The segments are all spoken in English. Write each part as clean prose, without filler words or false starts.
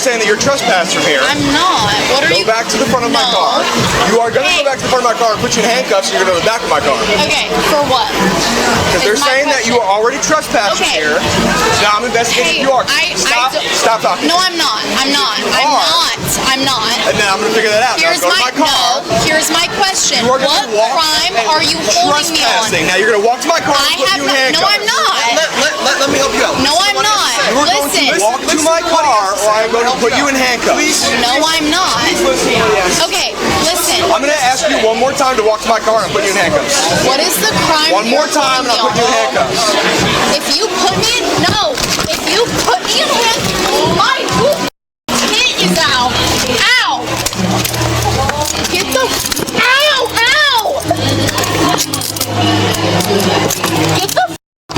saying that you're trespassing from here. I'm not. What are you? Go back to the front of my car. You are going to go back to the front of my car and put you in handcuffs and you're going to go to the back of my car. Okay, for what? Because they're saying that you are already trespassing here. Now I'm investigating if you are. Stop talking. No, I'm not. I'm not. I'm not. And then I'm going to figure that out. Here's my car. Here's my question. What crime are you holding me on? Now you're going to walk to my car and put you in handcuffs. No, I'm not. Let me help you out. No, I'm not. You are going to walk to my car or I'm going to put you in handcuffs. No, I'm not. Okay, listen. I'm going to ask you one more time to walk to my car and I'll put you in handcuffs. What is the crime? One more time and I'll put you in handcuffs. If you put me in, if you put me in handcuffs, my tit is out. Ow! Get the, ow! Get the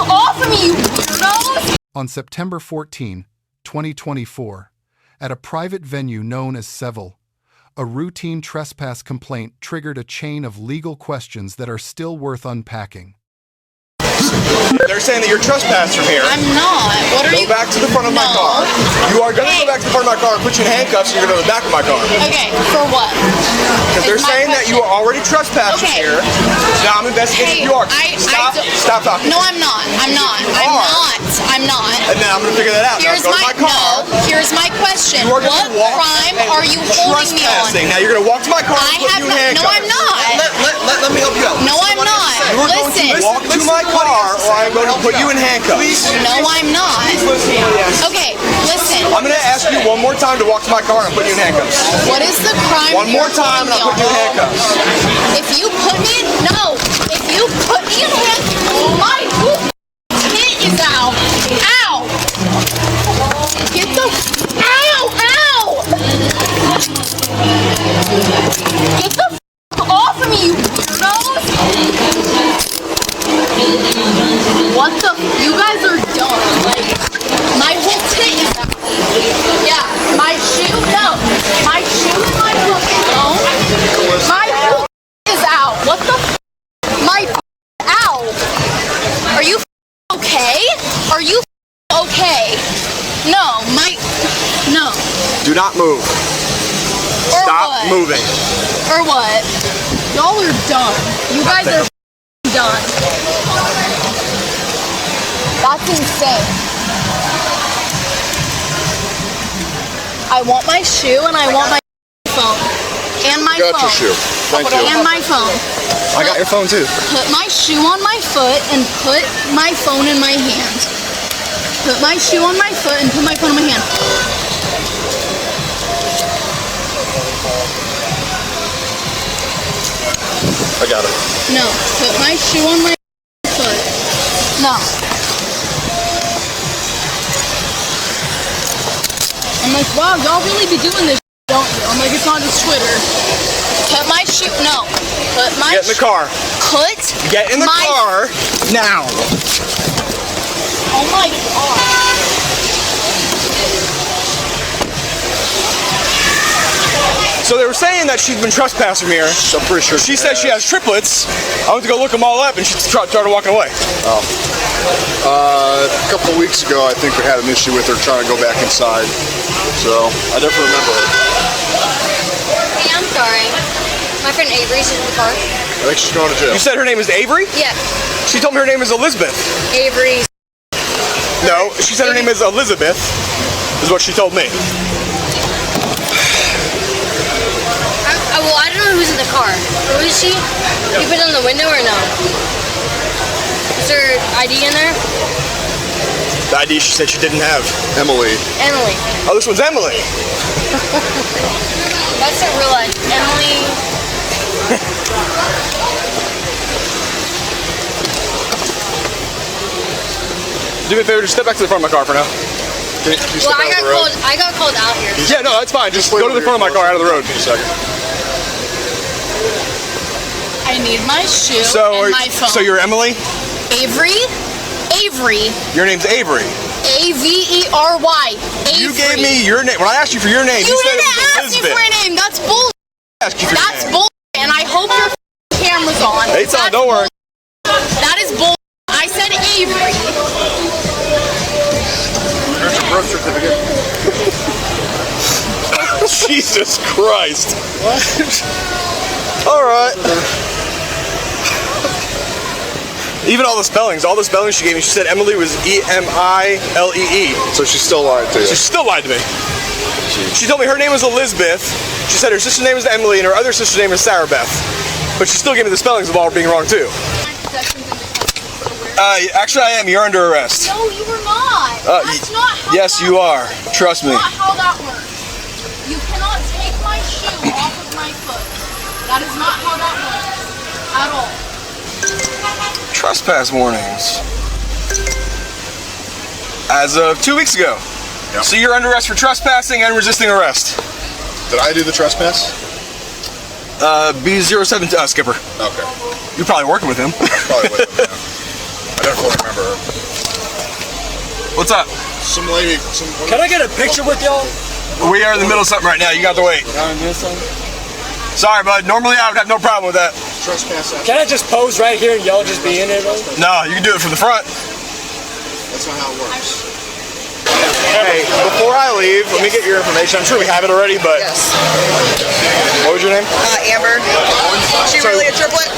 off of me, you weirdos! On September 14, 2024, at a private venue known as Seville, a routine trespass complaint triggered a chain of legal questions that are still worth unpacking. They're saying that you're trespassing from here. I'm not. What are you? Go back to the front of my car. You are going to go back to the front of my car and put you in handcuffs and you're going to go to the back of my car. Okay, for what? Because they're saying that you are already trespassing here. Now I'm investigating if you are. Stop talking. No, I'm not. I'm not. I'm not. And then I'm going to figure that out. Here's my question. What crime are you holding me on? Now you're going to walk to my car and put you in handcuffs. No, I'm not. Let me help you out. No, I'm not. You are going to walk to my car or I'm going to put you in handcuffs. No, I'm not. Okay, listen. I'm going to ask you one more time to walk to my car and I'll put you in handcuffs. What is the crime? One more time and I'll put you in handcuffs. If you put me in, if you put me in handcuffs, my tit is out. Ow! Get the, ow! Get the off of me, you weirdos! What the? You guys are dumb. Like, my whole tit is out. Yeah, my shoe, no. My shoe and my foot, no. My foot is out. What the? My ow. Are you okay? Are you okay? No, no. Do not move. Stop moving. Or what? Y'all are done. You guys are done. That's insane. I want my shoe and I want my phone. And my phone. Got your shoe. Thank you. And my phone. I got your phone too. Put my shoe on my foot and put my phone in my hand. Put my shoe on my foot and put my phone in my hand. I got it. No, put my shoe on my foot. No. I'm like, wow, y'all really be doing this, don't you? I'm like, it's on just Twitter. Put my shoe, no. Put my Get in the car. Get in the car now. Oh my God. So they were saying that she's been trespassing here. I'm pretty sure. She said she has triplets. I went to go look them all up and she started walking away. Oh. A couple of weeks ago, I think we had an issue with her trying to go back inside. So I definitely remember it. Hey, I'm sorry. My friend Avery's in the car. I think she's going to jail. You said her name is Avery? Yeah. She told me her name is Elizabeth. Avery's. No, she said her name is Elizabeth, is what she told me. Well, I don't know who's in the car. Who is she? You put it on the window or no? Is there ID in there? The ID she said she didn't have. Emily. Oh, this one's Emily. That's a real life. Emily. Do me a favor, just step back to the front of my car for now. Can you step out of the road? I got called out here. Yeah, no, that's fine. Just go to the front of my car, out of the road. Give me a second. I need my shoe So, and my phone. so you're Emily? Avery? Avery. Your name's Avery. A-V-E-R-Y. Avery. You gave me your name. When I asked you for your name, You said it didn't was ask me Elizabeth. for a name. That's bull. Ask you for your That's name. bull. And I hope your camera's on. It's on, don't worry. That is bull. I said Avery. There's your birth certificate. Jesus Christ. What? All right. Even all the spellings she gave me, she said Emily was E-M-I-L-E-E. So she still lied to you. She still lied to me. She told me her name was Elizabeth. She said her sister's name was Emily and her other sister's name was Sarah Beth. But she still gave me the spellings of all being wrong too. Actually I am. You're under arrest. No, you were not. That's not how Yes, that you are. works. Trust me. That's not how that works. You cannot take my shoe off of my foot. That is not how that works. At all. Trespass warnings. As of 2 weeks ago. Yep. So you're under arrest for trespassing and resisting arrest. Did I do the trespass? B07 Skipper. Okay. You're probably working with him. Probably with him, yeah. I definitely remember her. What's up? Some lady. Can I get a picture with y'all? We are in the middle of something right now. You got to wait. Sorry, bud. Normally I would have no problem with that. Trespass. Can I just pose right here and y'all just be in it? No, you can do it from the front. That's not how it works. Hey, before I leave, let me get your information. I'm sure we have it already, but... Yes. What was your name? Amber. Is she really a triplet?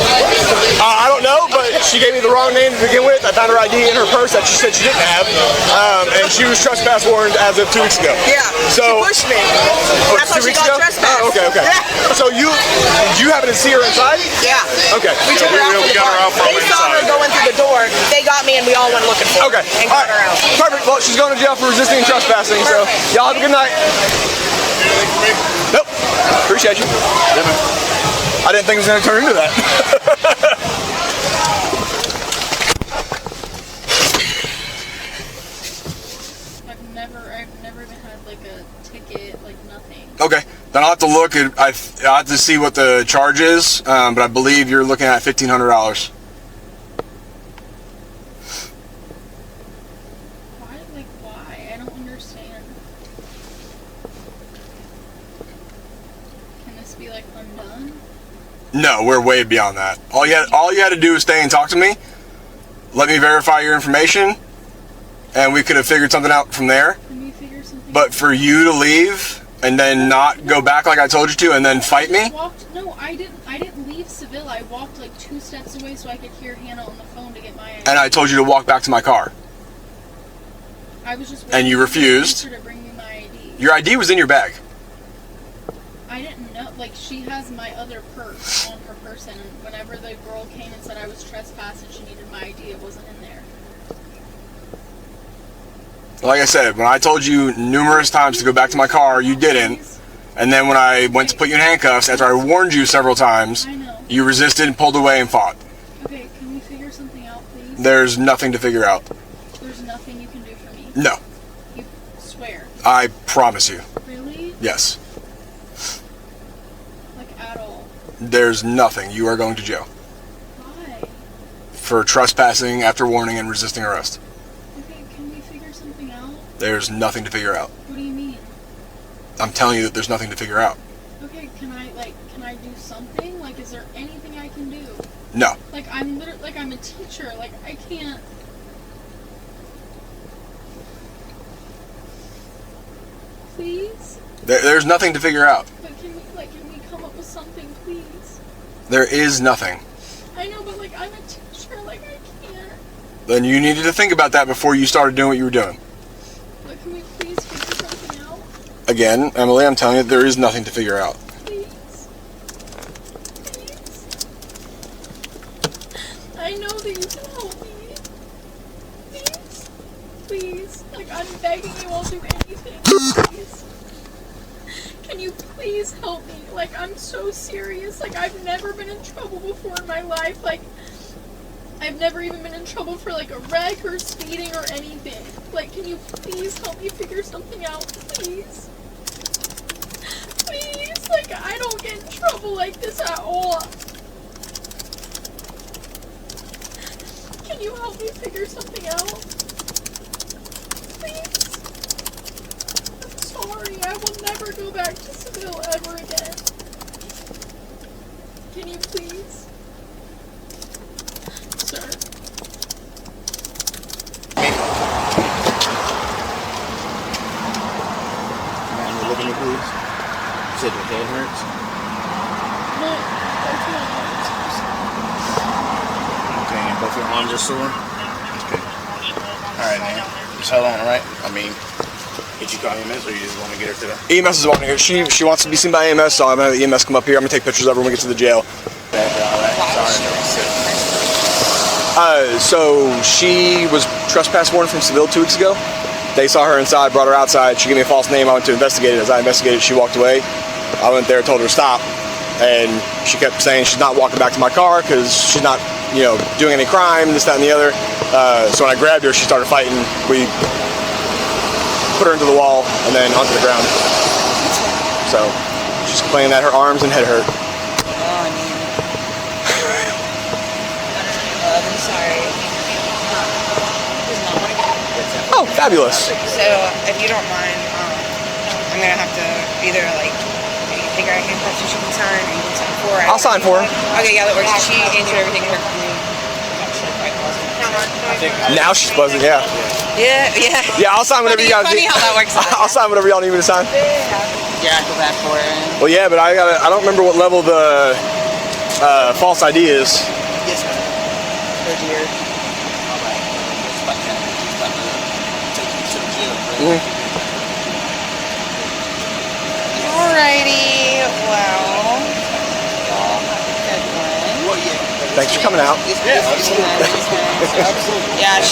I don't know, but she gave me the wrong name to begin with. I found her ID in her purse that she said she didn't have. And she was trespass warned as of 2 weeks ago. Yeah. So, she pushed me. What, That's how 2 she weeks got ago? trespassed. Oh, okay. Yeah. So did you happen to see her inside? Yeah. Okay. We took her out to the car. They saw her going through the door. They got me and we all went looking for her. Okay. And got her out. Perfect. Well, she's going to jail for resisting and trespassing, so y'all have a good night. Nope. Appreciate you. Yeah, man. I didn't think it was going to turn into that. I've never even had like a ticket, like nothing. Okay. Then I'll have to look at, I'll have to see what the charge is, but I believe you're looking at $1,500. Why? I don't understand. Can this be like undone? No, we're way beyond that. All you had to do is stay and talk to me. Let me verify your information, and we could have figured something out from there. Can we figure something But out? for you to leave and then not go back like I told you to, and then fight me? I didn't leave Seville. I walked like 2 steps away so I could hear Hannah on the phone to get my ID. And I told you to walk back to my car. I was just And you refused. to bring me my ID. Your ID was in your bag. I didn't know. Like, she has my other purse on her person, and whenever the girl came and said I was trespassed and she needed my ID, it wasn't in there. Like I said, when I told you numerous times to go back to my car, you didn't. And then when I went to put you in handcuffs, after I warned you several times, I know. you resisted and pulled away and fought. Okay, can we figure something out, please? There's nothing to figure out. There's nothing you can do for me. No. You swear. I promise you. Really? Yes. Like, at all. There's nothing. You are going to jail. Why? For trespassing after warning and resisting arrest. Okay, can we figure something out? There's nothing to figure out. What do you mean? I'm telling you that there's nothing to figure out. Okay, can I do something? Like, is there anything I can do? No. Like, I'm literally, like, I'm a teacher. Like, I can't. Please? There's nothing to figure out. But can we come up with something, please? There is nothing. I know, but, like, I'm a teacher. Like, I can't. Then you needed to think about that before you started doing what you were doing. But can we please figure something out? Again, Emily, I'm telling you, there is nothing to figure out. Please. Please. I know that you can help me. Please. Please. Like, I'm begging you, I'll do anything. Please. Can you please help me? Like, I'm so serious. Like, I've never been in trouble before in my life. Like, I've never even been in trouble for, like, a wreck or speeding or anything. Like, can you please help me figure something out? Please. Please. Like, I don't get in trouble like this at all. Can you help me figure something out? Please. I'm sorry. I will never go back to Seville ever again. Can you please? Sir. Man, you looking at please? said your head hurts? No, both my arms. Okay, and both your arms are sore? Okay. Alright, man. Just hold on, alright? I mean, did you call EMS or you just want to get her to the... EMS is wanting her. She wants to be seen by EMS, so I'm going to have the EMS come up here. I'm going to take pictures of her when we get to the jail. So she was trespass warned from Seville 2 weeks ago. They saw her inside, brought her outside. She gave me a false name. I went to investigate it. As I investigated, she walked away. I went there, told her to stop, and she kept saying she's not walking back to my car because she's not, doing any crime, this, that, and the other. So when I grabbed her, she started fighting. We put her into the wall and then onto the ground. So she's complaining that her arms and head hurt. I'm sorry. Oh, fabulous. So, if you don't mind, I'm gonna have to either take her handcuffs so she can sign, or you can sign for her. I'll sign for her. Okay, yeah, that works. She answered everything in her. Now she's buzzing, yeah. Yeah. Yeah, I'll sign whatever you guys Funny need. how that works out. I'll sign whatever y'all need me to sign. Yeah, go back for it. Well, yeah, but I don't remember what level the false ID is. Yes, sir. Oh dear. Alrighty, well, y'all have a good one. Thanks for coming out. Yeah, yeah, I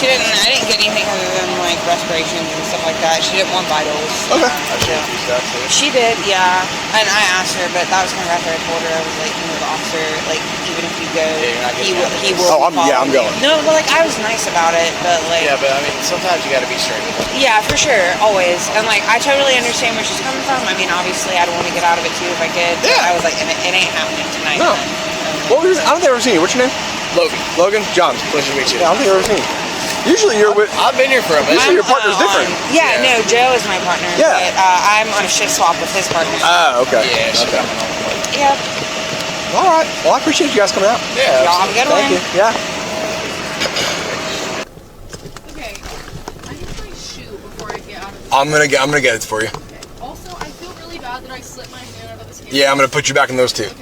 didn't get anything other than respirations and stuff like that. She didn't want vitals. Okay. She did, yeah. And I asked her, but that was kind of after I told her. I was like, the officer, even if you go, he will. Oh, I'm going. No, but I was nice about it, but Yeah, but I mean, sometimes you gotta be straight with them. yeah, for sure, always. And I totally understand where she's coming from. I mean, obviously, I'd want to get out of it too if I could. But Yeah. I was like, it ain't happening tonight. No. I don't think I've ever seen you. What's your name? Logan. Logan? John. Pleasure to meet you. Yeah, I don't think I've ever seen you. Usually you're with... I've been here for a minute. Usually your partner's different. Yeah, no, Joe is my partner. Yeah. But I'm on a shift swap with his partner. Okay. Yeah, she's Okay. coming on. Yep. All right. Well, I appreciate you guys coming out. Yeah. Y'all have a good Thank one. you. Yeah. Okay, I need my shoe before I get out of this. I'm gonna get it for you. Okay. Also, I feel really bad that I slipped my hand out of this hand. Yeah, I'm gonna put you back in those two. Okay,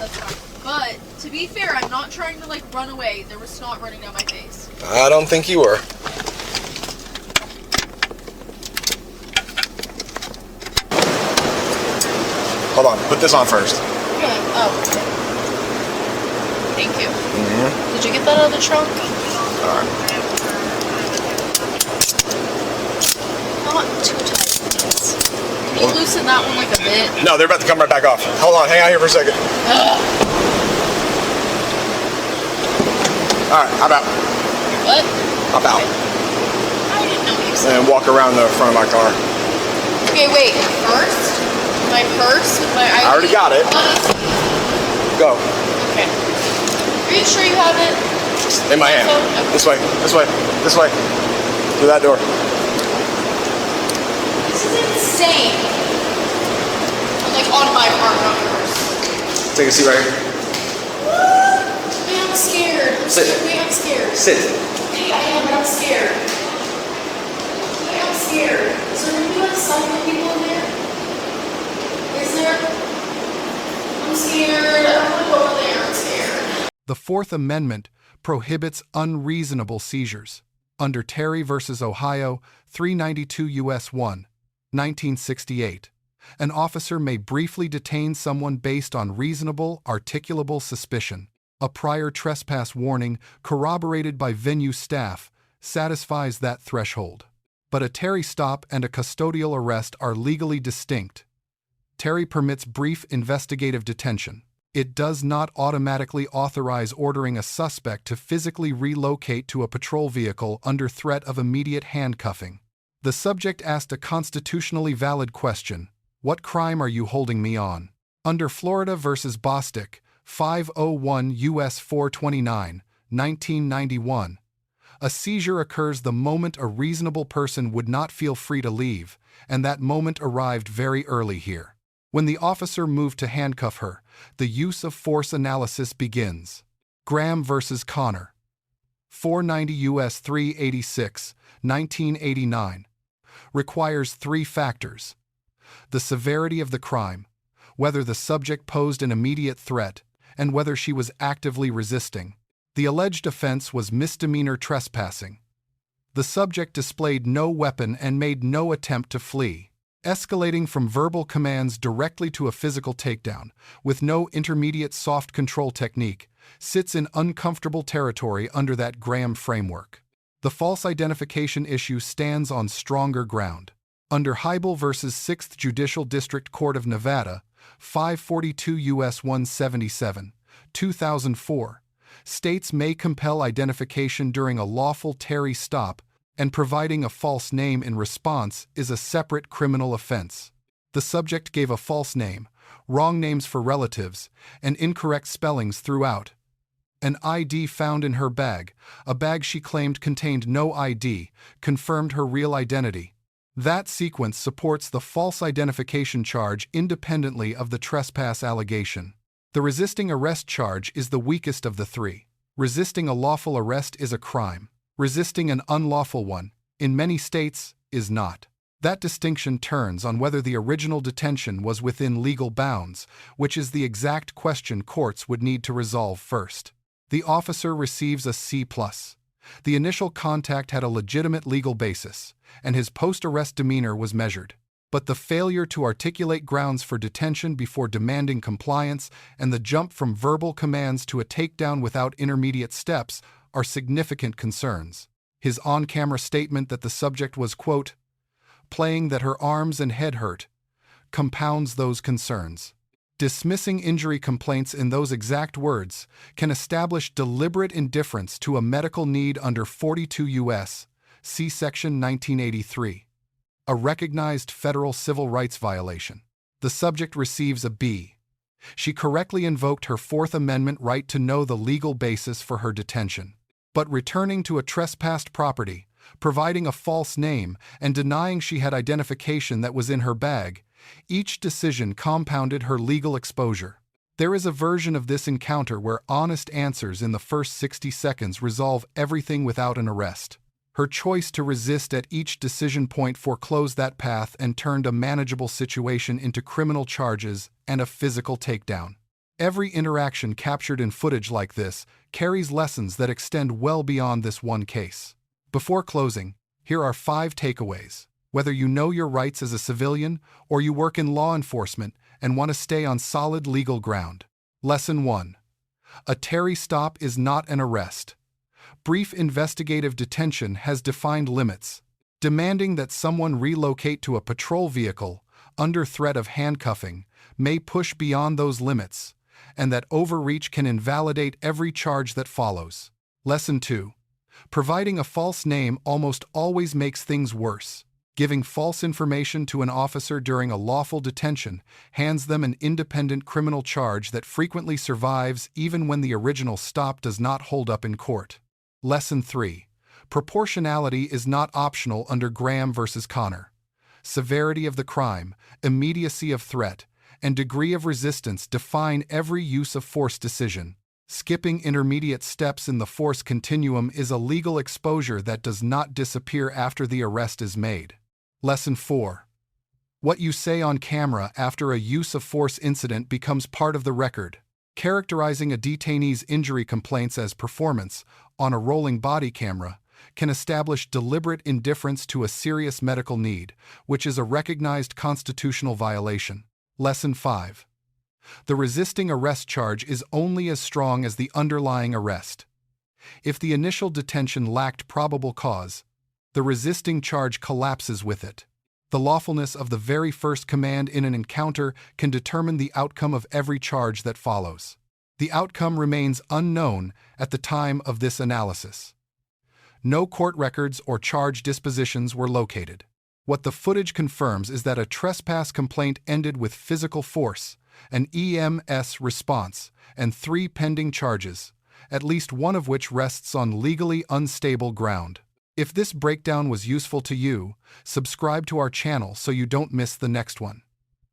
that's fine. But to be fair, I'm not trying to run away. There was snot running down my face. I don't think you were. Hold on. Put this on first. Okay. Oh. Thank you. Did you get that out of the trunk? All right. Not too tight. Can you loosen that one a bit? No, they're about to come right back off. Hold on. Hang out here for a second. All right. I'm out. What? I'm out. I didn't know you said. And walk around the front of my car. Okay, wait. First, my purse with my ID. I already got it. Go. Okay. Are you sure you have it? In my hand. Okay. This way. This way. This way. Through that door. This is insane. On my part, not yours. Take a seat right here. Wait, I'm scared. Sit. Wait, I'm scared. Sit. Wait, I am, but I'm scared. Wait, I'm scared. Is there maybe some people in there? Is there? I'm scared. I don't want to go over there. I'm scared. The Fourth Amendment prohibits unreasonable seizures. Under Terry v. Ohio, 392 U.S. 1, 1968, an officer may briefly detain someone based on reasonable, articulable suspicion. A prior trespass warning, corroborated by venue staff, satisfies that threshold. But a Terry stop and a custodial arrest are legally distinct. Terry permits brief investigative detention. It does not automatically authorize ordering a suspect to physically relocate to a patrol vehicle under threat of immediate handcuffing. The subject asked a constitutionally valid question: what crime are you holding me on? Under Florida v. Bostick, 501 U.S. 429, 1991, a seizure occurs the moment a reasonable person would not feel free to leave, and that moment arrived very early here. When the officer moved to handcuff her, the use of force analysis begins. Graham v. Connor, 490 U.S. 386, 1989, requires three factors: the severity of the crime, whether the subject posed an immediate threat, and whether she was actively resisting. The alleged offense was misdemeanor trespassing. The subject displayed no weapon and made no attempt to flee, escalating from verbal commands directly to a physical takedown, with no intermediate soft control technique, sits in uncomfortable territory under that Graham framework. The false identification issue stands on stronger ground. Under Hiibel v. 6th Judicial District Court of Nevada, 542 U.S. 177, 2004, states may compel identification during a lawful Terry stop, and providing a false name in response is a separate criminal offense. The subject gave a false name, wrong names for relatives, and incorrect spellings throughout. An ID found in her bag, a bag she claimed contained no ID, confirmed her real identity. That sequence supports the false identification charge independently of the trespass allegation. The resisting arrest charge is the weakest of the three. Resisting a lawful arrest is a crime. Resisting an unlawful one, in many states, is not. That distinction turns on whether the original detention was within legal bounds, which is the exact question courts would need to resolve first. The officer receives a C+. The initial contact had a legitimate legal basis, and his post-arrest demeanor was measured. But the failure to articulate grounds for detention before demanding compliance and the jump from verbal commands to a takedown without intermediate steps are significant concerns. His on-camera statement that the subject was, quote, playing that her arms and head hurt, compounds those concerns. Dismissing injury complaints in those exact words can establish deliberate indifference to a medical need under 42 U.S. C. Section 1983. A recognized federal civil rights violation. The subject receives a B. She correctly invoked her Fourth Amendment right to know the legal basis for her detention. But returning to a trespassed property, providing a false name, and denying she had identification that was in her bag, each decision compounded her legal exposure. There is a version of this encounter where honest answers in the first 60 seconds resolve everything without an arrest. Her choice to resist at each decision point foreclosed that path and turned a manageable situation into criminal charges and a physical takedown. Every interaction captured in footage like this carries lessons that extend well beyond this one case. Before closing, here are 5 takeaways. Whether you know your rights as a civilian or you work in law enforcement and want to stay on solid legal ground. Lesson 1. A Terry stop is not an arrest. Brief investigative detention has defined limits. Demanding that someone relocate to a patrol vehicle under threat of handcuffing may push beyond those limits, and that overreach can invalidate every charge that follows. Lesson 2. Providing a false name almost always makes things worse. Giving false information to an officer during a lawful detention hands them an independent criminal charge that frequently survives even when the original stop does not hold up in court. Lesson 3. Proportionality is not optional under Graham v. Connor. Severity of the crime, immediacy of threat, and degree of resistance define every use of force decision. Skipping intermediate steps in the force continuum is a legal exposure that does not disappear after the arrest is made. Lesson 4. What you say on camera after a use of force incident becomes part of the record. Characterizing a detainee's injury complaints as performance on a rolling body camera can establish deliberate indifference to a serious medical need, which is a recognized constitutional violation. Lesson 5. The resisting arrest charge is only as strong as the underlying arrest. If the initial detention lacked probable cause, the resisting charge collapses with it. The lawfulness of the very first command in an encounter can determine the outcome of every charge that follows. The outcome remains unknown at the time of this analysis. No court records or charge dispositions were located. What the footage confirms is that a trespass complaint ended with physical force, an EMS response, and 3 pending charges, at least one of which rests on legally unstable ground. If this breakdown was useful to you, subscribe to our channel so you don't miss the next one.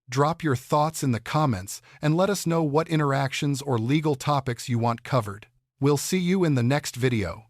Drop your thoughts in the comments and let us know what interactions or legal topics you want covered. We'll see you in the next video.